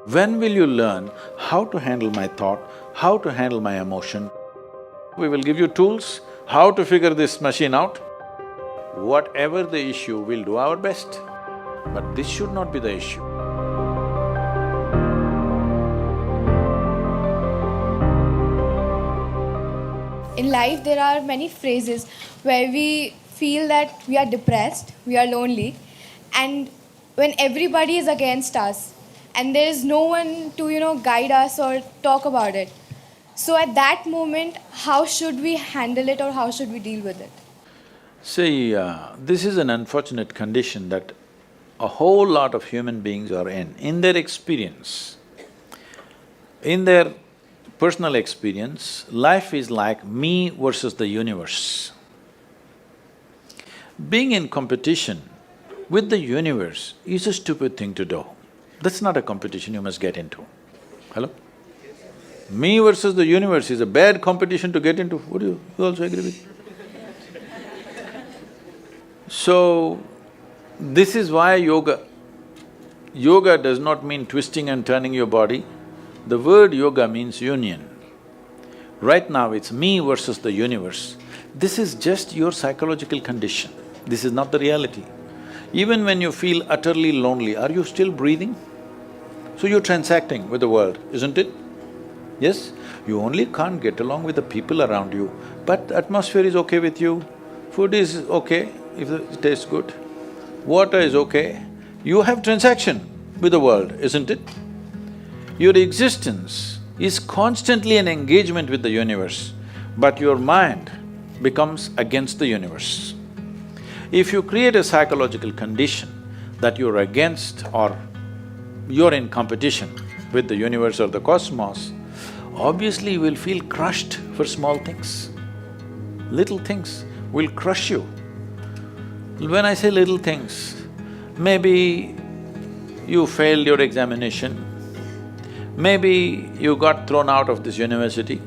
When will you learn how to handle my thought, how to handle my emotion? We will give you tools, how to figure this machine out. Whatever the issue, we'll do our best. But this should not be the issue. In life, there are many phrases where we feel that we are depressed, we are lonely, and when everybody is against us and there is no one to, guide us or talk about it. So at that moment, how should we handle it or how should we deal with it? See, this is an unfortunate condition that a whole lot of human beings are in their experience. In their personal experience, life is like me versus the universe. Being in competition with the universe is a stupid thing to do. That's not a competition you must get into. Hello? Me versus the universe is a bad competition to get into. Would you also agree with me? So, this is why yoga. Yoga does not mean twisting and turning your body. The word yoga means union. Right now it's me versus the universe. This is just your psychological condition. This is not the reality. Even when you feel utterly lonely, are you still breathing? So you're transacting with the world, isn't it? Yes? You only can't get along with the people around you, but the atmosphere is okay with you, food is okay if it tastes good, water is okay. You have transaction with the world, isn't it? Your existence is constantly an engagement with the universe, but your mind becomes against the universe. If you create a psychological condition that you're against or you're in competition with the universe or the cosmos, obviously you will feel crushed for small things. Little things will crush you. When I say little things, maybe you failed your examination, maybe you got thrown out of this university,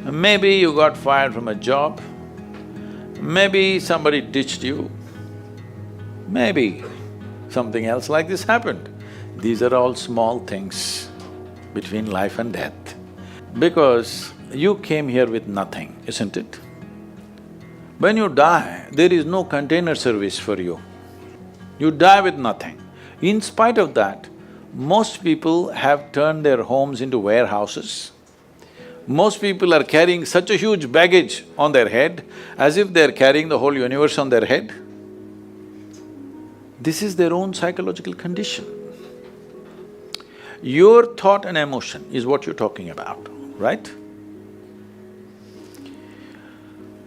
maybe you got fired from a job, maybe somebody ditched you, maybe something else like this happened. These are all small things between life and death. Because you came here with nothing, isn't it? When you die, there is no container service for you. You die with nothing. In spite of that, most people have turned their homes into warehouses. Most people are carrying such a huge baggage on their head, as if they're carrying the whole universe on their head. This is their own psychological condition. Your thought and emotion is what you're talking about, right?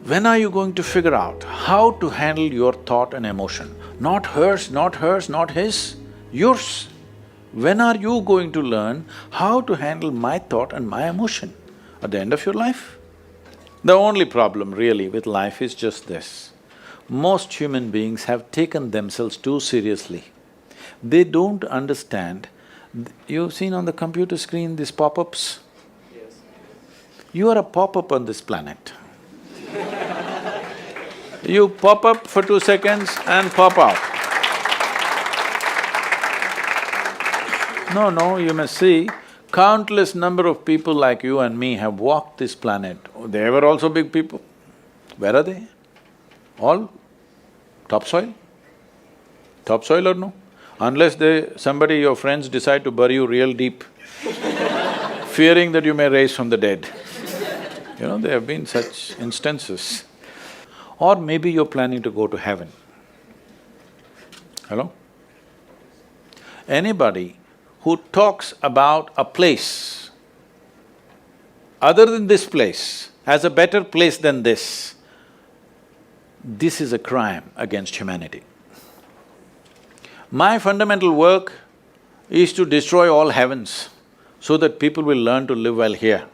When are you going to figure out how to handle your thought and emotion? Not hers, not hers, not his, yours. When are you going to learn how to handle my thought and my emotion? At the end of your life? The only problem really with life is just this. Most human beings have taken themselves too seriously. They don't understand. You've seen on the computer screen these pop-ups? Yes. You are a pop-up on this planet. You pop up for 2 seconds and pop out. No, you must see, countless number of people like you and me have walked this planet. They were also big people. Where are they? All topsoil? Topsoil or no? Unless somebody, your friends decide to bury you real deep, fearing that you may rise from the dead. There have been such instances. Or maybe you're planning to go to heaven. Hello? Anybody who talks about a place other than this place as a better place than this is a crime against humanity. My fundamental work is to destroy all heavens so that people will learn to live well here.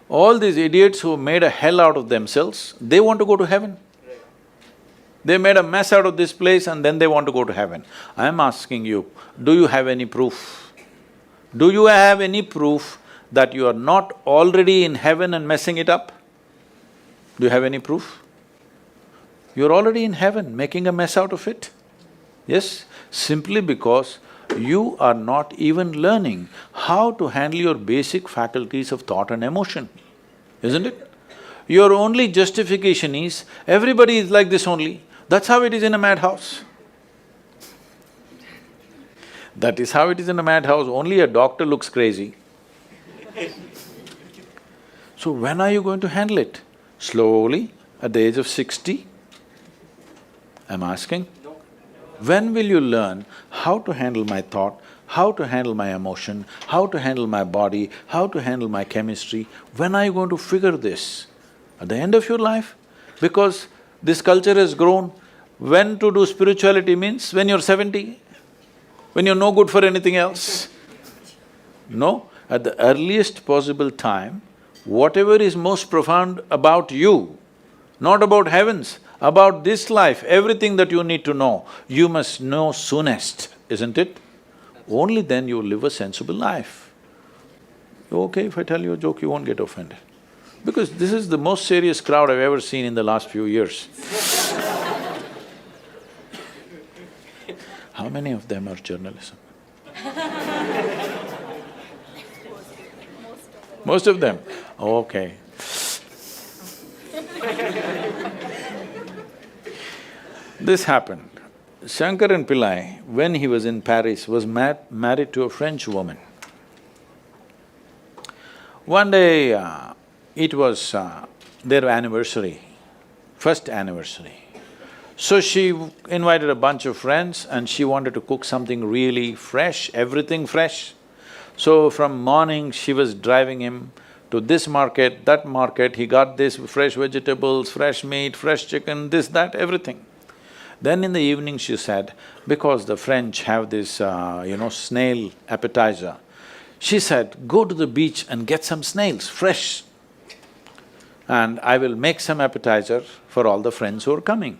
All these idiots who made a hell out of themselves, they want to go to heaven. They made a mess out of this place and then they want to go to heaven. I'm asking you, do you have any proof? Do you have any proof that you are not already in heaven and messing it up? Do you have any proof? You're already in heaven, making a mess out of it. Yes, simply because you are not even learning how to handle your basic faculties of thought and emotion, isn't it? Your only justification is, everybody is like this only. That's how it is in a madhouse. That is how it is in a madhouse, only a doctor looks crazy. So when are you going to handle it? Slowly, at the age of 60? I'm asking. When will you learn how to handle my thought, how to handle my emotion, how to handle my body, how to handle my chemistry? When are you going to figure this? At the end of your life? Because this culture has grown, when to do spirituality means when you're 70, when you're no good for anything else. No, at the earliest possible time, whatever is most profound about you, not about heavens, about this life, everything that you need to know, you must know soonest, isn't it? Only then you will live a sensible life. Okay, if I tell you a joke, you won't get offended. Because this is the most serious crowd I've ever seen in the last few years. How many of them are journalism? Most of them? Okay. This happened. Shankaran Pillai, when he was in Paris, was married to a French woman. One day, it was their anniversary, first anniversary. So she invited a bunch of friends and she wanted to cook something really fresh, everything fresh. So from morning, she was driving him to this market, that market, he got this fresh vegetables, fresh meat, fresh chicken, this, that, everything. Then in the evening she said, because the French have this, snail appetizer, she said, go to the beach and get some snails, fresh, and I will make some appetizer for all the friends who are coming.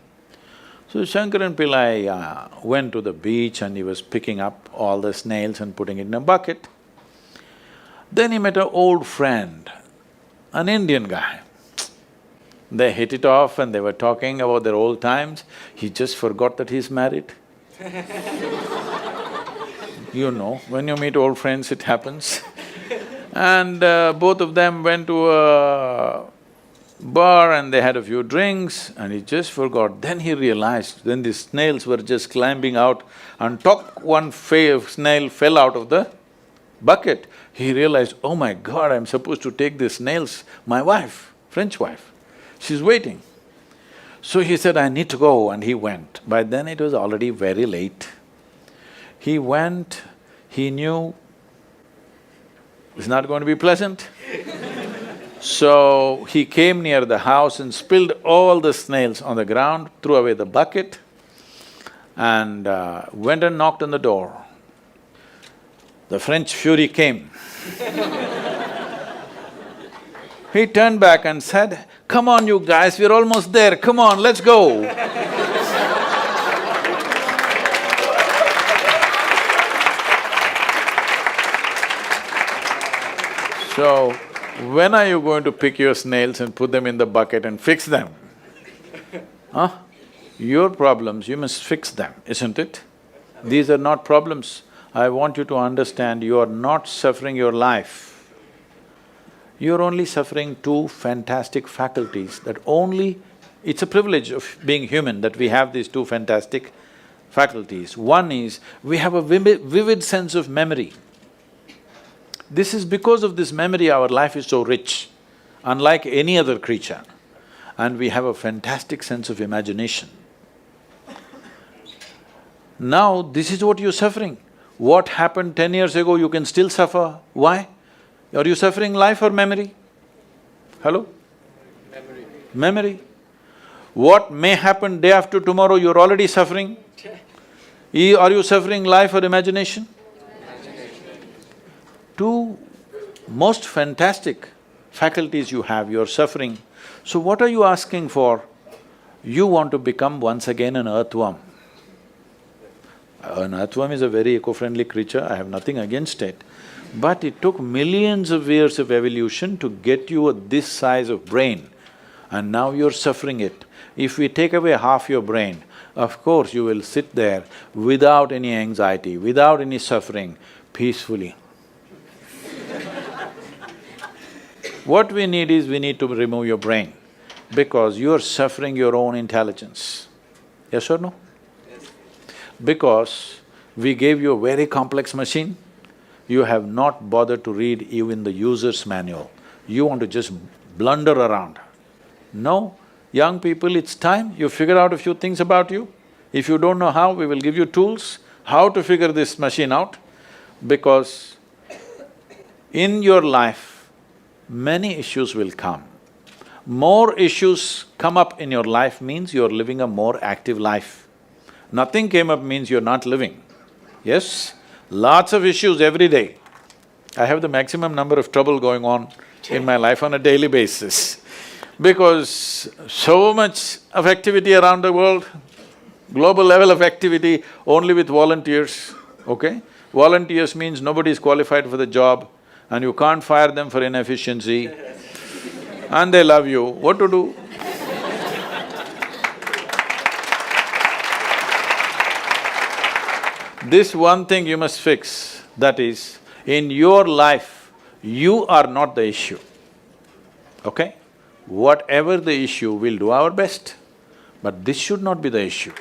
So Shankaran Pillai went to the beach and he was picking up all the snails and putting it in a bucket. Then he met an old friend, an Indian guy. They hit it off and they were talking about their old times. He just forgot that he's married. You know, when you meet old friends, it happens. And both of them went to a bar and they had a few drinks and he just forgot. Then he realized, then the snails were just climbing out and one snail fell out of the bucket. He realized, oh my God, I'm supposed to take these snails, my wife, French wife, she's waiting. So he said, I need to go, and he went. By then it was already very late. He went, he knew it's not going to be pleasant. So he came near the house and spilled all the snails on the ground, threw away the bucket and went and knocked on the door. The French fury came. He turned back and said, come on you guys, we're almost there, come on, let's go. So, when are you going to pick your snails and put them in the bucket and fix them? Huh? Your problems, you must fix them, isn't it? These are not problems. I want you to understand, you are not suffering your life. You're only suffering two fantastic faculties that only… It's a privilege of being human that we have these two fantastic faculties. One is, we have a vivid sense of memory. This is because of this memory our life is so rich, unlike any other creature. And we have a fantastic sense of imagination. Now, this is what you're suffering. What happened 10 years ago, you can still suffer. Why? Are you suffering life or memory? Hello? Memory. Memory. What may happen day after tomorrow, you're already suffering. Are you suffering life or imagination? Two most fantastic faculties you have, you're suffering. So what are you asking for? You want to become once again an earthworm. An earthworm is a very eco-friendly creature, I have nothing against it. But it took millions of years of evolution to get you this size of brain, and now you're suffering it. If we take away half your brain, of course you will sit there without any anxiety, without any suffering, peacefully. What we need is, we need to remove your brain, because you are suffering your own intelligence. Yes or no? Yes. Because we gave you a very complex machine, you have not bothered to read even the user's manual. You want to just blunder around. No, young people, it's time you figure out a few things about you. If you don't know how, we will give you tools, how to figure this machine out, because in your life, many issues will come. More issues come up in your life means you're living a more active life. Nothing came up means you're not living. Yes? Lots of issues every day. I have the maximum number of trouble going on in my life on a daily basis, because so much of activity around the world, global level of activity only with volunteers, okay? Volunteers means nobody is qualified for the job and you can't fire them for inefficiency and they love you, what to do? This one thing you must fix, that is, in your life, you are not the issue, okay? Whatever the issue, we'll do our best, but this should not be the issue.